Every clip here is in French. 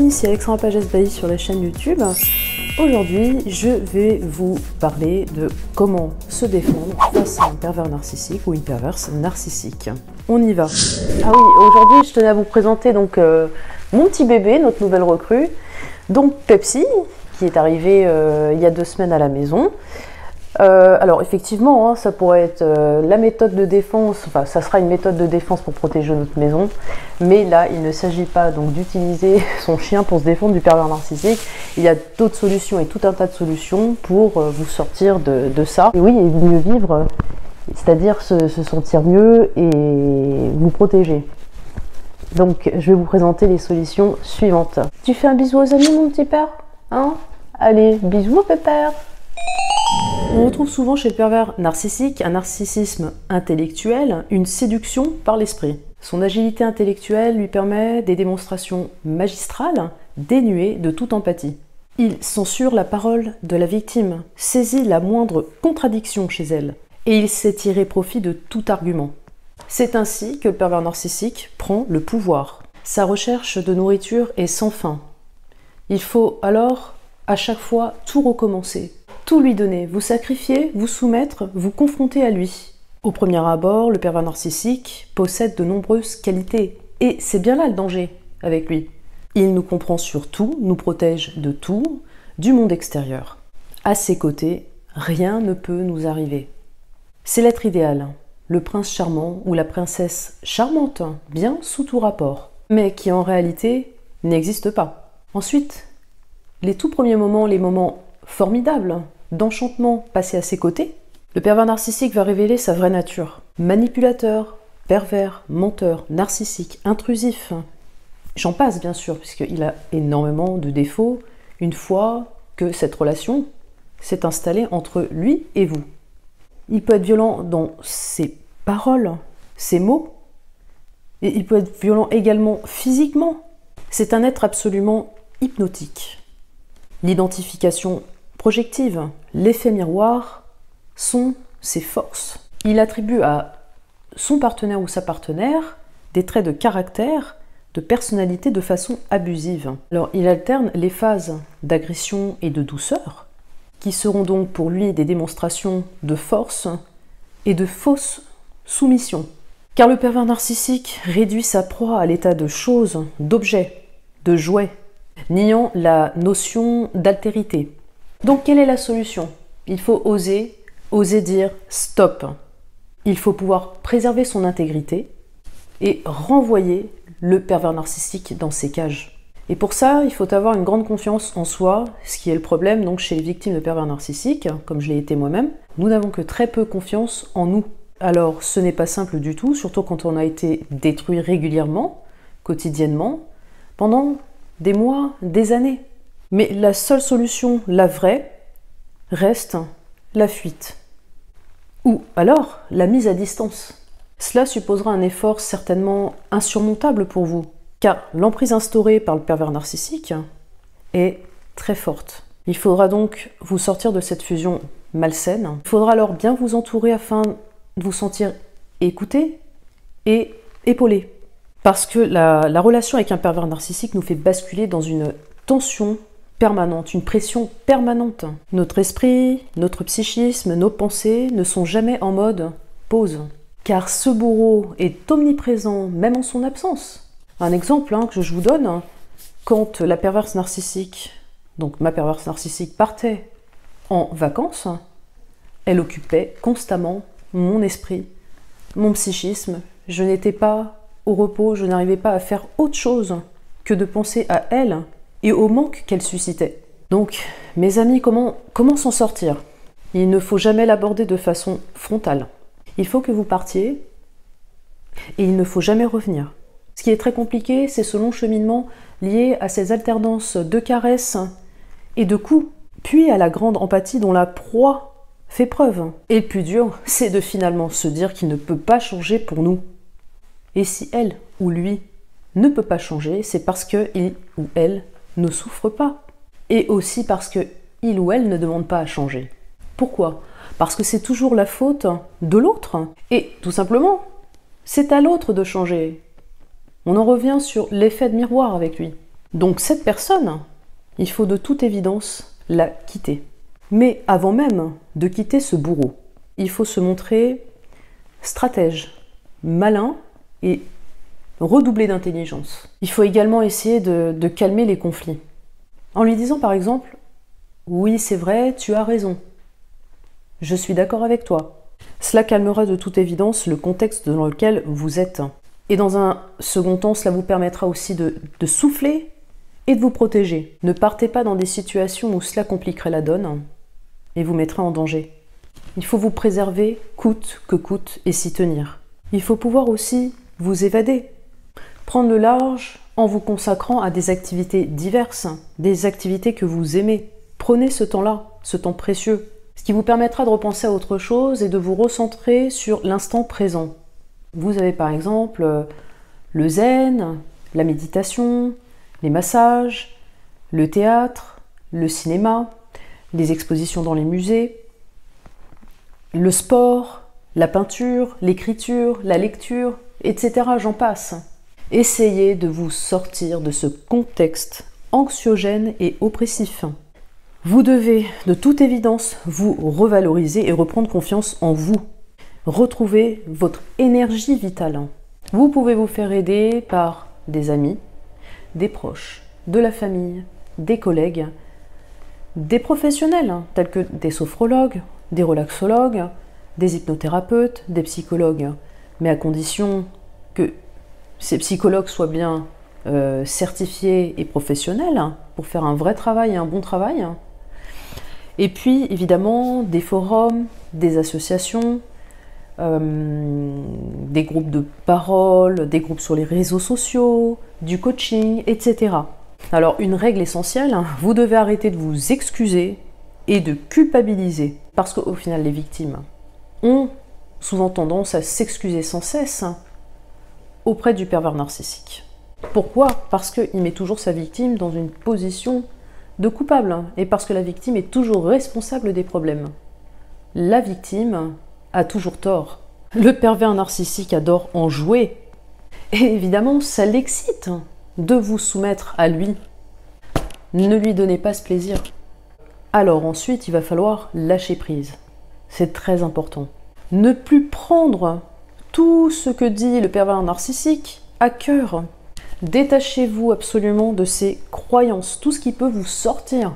amis, c'est Alexandra Pages-Bailly sur la chaîne YouTube. Aujourd'hui, je vais vous parler de comment se défendre face à un pervers narcissique ou une perverse narcissique. On y va. Ah oui, aujourd'hui, je tenais à vous présenter donc mon petit bébé, notre nouvelle recrue, donc Pepsi, qui est arrivée il y a 2 semaines à la maison. Alors effectivement, ça pourrait être la méthode de défense, enfin ça sera une méthode de défense pour protéger notre maison, mais là il ne s'agit pas donc d'utiliser son chien pour se défendre du pervers narcissique. Il y a d'autres solutions et tout un tas de solutions pour vous sortir de ça. Et oui, et mieux vivre, c'est-à-dire se sentir mieux et vous protéger. Donc je vais vous présenter les solutions suivantes. Tu fais un bisou aux amis mon petit père, hein? Allez, bisous pépère. On retrouve souvent chez le pervers narcissique un narcissisme intellectuel, une séduction par l'esprit. Son agilité intellectuelle lui permet des démonstrations magistrales, dénuées de toute empathie. Il censure la parole de la victime, saisit la moindre contradiction chez elle, et il sait tirer profit de tout argument. C'est ainsi que le pervers narcissique prend le pouvoir. Sa recherche de nourriture est sans fin. Il faut alors, à chaque fois, tout recommencer. Tout lui donner, vous sacrifier, vous soumettre, vous confronter à lui. Au premier abord, le pervers narcissique possède de nombreuses qualités. Et c'est bien là le danger avec lui. Il nous comprend sur tout, nous protège de tout, du monde extérieur. À ses côtés, rien ne peut nous arriver. C'est l'être idéal, le prince charmant ou la princesse charmante, bien sous tout rapport, mais qui en réalité n'existe pas. Ensuite, les tout premiers moments, les moments formidables, d'enchantement passé à ses côtés, le pervers narcissique va révéler sa vraie nature. Manipulateur, pervers, menteur, narcissique, intrusif. J'en passe bien sûr, puisqu'il a énormément de défauts une fois que cette relation s'est installée entre lui et vous. Il peut être violent dans ses paroles, ses mots, et il peut être violent également physiquement. C'est un être absolument hypnotique. L'identification projective, l'effet miroir sont ses forces. Il attribue à son partenaire ou sa partenaire des traits de caractère, de personnalité de façon abusive. Alors il alterne les phases d'agression et de douceur, qui seront donc pour lui des démonstrations de force et de fausse soumission. Car le pervers narcissique réduit sa proie à l'état de choses, d'objets, de jouets, niant la notion d'altérité. Donc quelle est la solution? Il faut oser dire stop. Il faut pouvoir préserver son intégrité et renvoyer le pervers narcissique dans ses cages. Et pour ça, il faut avoir une grande confiance en soi, ce qui est le problème donc chez les victimes de pervers narcissiques, comme je l'ai été moi-même. Nous n'avons que très peu confiance en nous. Alors ce n'est pas simple du tout, surtout quand on a été détruit régulièrement, quotidiennement, pendant des mois, des années. Mais la seule solution, la vraie, reste la fuite. Ou alors la mise à distance. Cela supposera un effort certainement insurmontable pour vous, car l'emprise instaurée par le pervers narcissique est très forte. Il faudra donc vous sortir de cette fusion malsaine. Il faudra alors bien vous entourer afin de vous sentir écouté et épaulé. Parce que la relation avec un pervers narcissique nous fait basculer dans une tension permanente, une pression permanente. Notre esprit, notre psychisme, nos pensées ne sont jamais en mode pause. Car ce bourreau est omniprésent, même en son absence. Un exemple que je vous donne, quand la perverse narcissique, donc ma perverse narcissique, partait en vacances, elle occupait constamment mon esprit, mon psychisme. Je n'étais pas au repos, je n'arrivais pas à faire autre chose que de penser à elle et au manque qu'elle suscitait. Donc, mes amis, comment s'en sortir? Il ne faut jamais l'aborder de façon frontale. Il faut que vous partiez et il ne faut jamais revenir. Ce qui est très compliqué, c'est ce long cheminement lié à ces alternances de caresses et de coups, puis à la grande empathie dont la proie fait preuve. Et le plus dur, c'est de finalement se dire qu'il ne peut pas changer pour nous. Et si elle ou lui ne peut pas changer, c'est parce que il ou elle ne souffre pas. Et aussi parce que il ou elle ne demande pas à changer. Pourquoi? Parce que c'est toujours la faute de l'autre. Et tout simplement, c'est à l'autre de changer. On en revient sur l'effet de miroir avec lui. Donc cette personne, il faut de toute évidence la quitter. Mais avant même de quitter ce bourreau, il faut se montrer stratège, malin et redoubler d'intelligence. Il faut également essayer de calmer les conflits. En lui disant par exemple, oui c'est vrai, tu as raison, je suis d'accord avec toi. Cela calmera de toute évidence le contexte dans lequel vous êtes. Et dans un second temps, cela vous permettra aussi de souffler et de vous protéger. Ne partez pas dans des situations où cela compliquerait la donne et vous mettrait en danger. Il faut vous préserver coûte que coûte et s'y tenir. Il faut pouvoir aussi vous évader, prendre le large en vous consacrant à des activités diverses, des activités que vous aimez. Prenez ce temps-là, ce temps précieux, ce qui vous permettra de repenser à autre chose et de vous recentrer sur l'instant présent. Vous avez par exemple le zen, la méditation, les massages, le théâtre, le cinéma, les expositions dans les musées, le sport, la peinture, l'écriture, la lecture, etc. J'en passe. Essayez de vous sortir de ce contexte anxiogène et oppressif. Vous devez, de toute évidence, vous revaloriser et reprendre confiance en vous. Retrouvez votre énergie vitale. Vous pouvez vous faire aider par des amis, des proches, de la famille, des collègues, des professionnels tels que des sophrologues, des relaxologues, des hypnothérapeutes, des psychologues, mais à condition que ces psychologues soient bien certifiés et professionnels pour faire un vrai travail et un bon travail. Et puis évidemment des forums, des associations, des groupes de parole, des groupes sur les réseaux sociaux, du coaching, etc. Alors une règle essentielle, vous devez arrêter de vous excuser et de culpabiliser. Parce qu'au final, les victimes ont souvent tendance à s'excuser sans cesse auprès du pervers narcissique. Pourquoi? Parce qu'il met toujours sa victime dans une position de coupable et parce que la victime est toujours responsable des problèmes. La victime a toujours tort. Le pervers narcissique adore en jouer. Et évidemment, ça l'excite de vous soumettre à lui. Ne lui donnez pas ce plaisir. Alors ensuite, il va falloir lâcher prise. C'est très important. Ne plus prendre tout ce que dit le pervers narcissique à cœur. Détachez-vous absolument de ses croyances, tout ce qui peut vous sortir.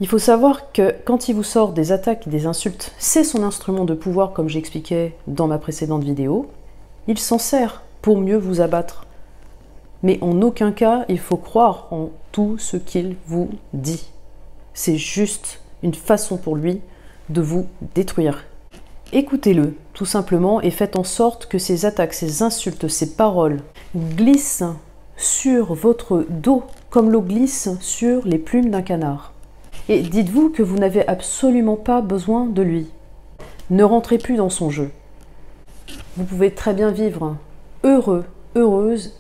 Il faut savoir que quand il vous sort des attaques et des insultes, c'est son instrument de pouvoir, comme j'expliquais dans ma précédente vidéo. Il s'en sert pour mieux vous abattre. Mais en aucun cas, il faut croire en tout ce qu'il vous dit. C'est juste une façon pour lui de vous détruire. Écoutez-le, tout simplement, et faites en sorte que ces attaques, ces insultes, ces paroles glissent sur votre dos, comme l'eau glisse sur les plumes d'un canard. Et dites-vous que vous n'avez absolument pas besoin de lui. Ne rentrez plus dans son jeu. Vous pouvez très bien vivre heureux, heureuse,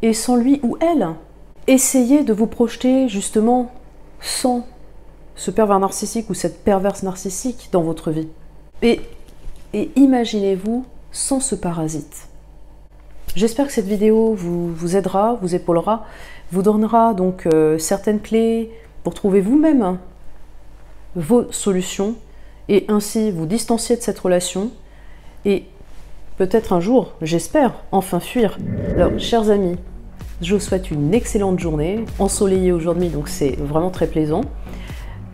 et sans lui ou elle. Essayez de vous projeter justement sans ce pervers narcissique ou cette perverse narcissique dans votre vie. Et imaginez-vous sans ce parasite. J'espère que cette vidéo vous aidera, vous épaulera, vous donnera donc certaines clés pour trouver vous-même vos solutions et ainsi vous distancier de cette relation et peut-être un jour, j'espère, enfin fuir. Alors, chers amis, je vous souhaite une excellente journée, ensoleillée aujourd'hui, donc c'est vraiment très plaisant.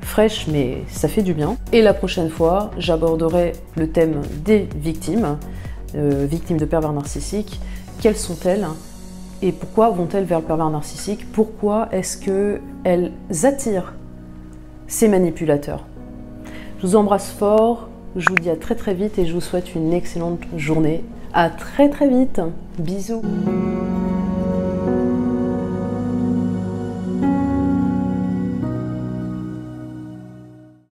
Fraîche, mais ça fait du bien. Et la prochaine fois, j'aborderai le thème des victimes, victimes de pervers narcissiques. Quelles sont-elles et pourquoi vont-elles vers le pervers narcissique? Pourquoi est-ce qu'elles attirent ces manipulateurs? Je vous embrasse fort, je vous dis à très vite et je vous souhaite une excellente journée. À très vite. Bisous.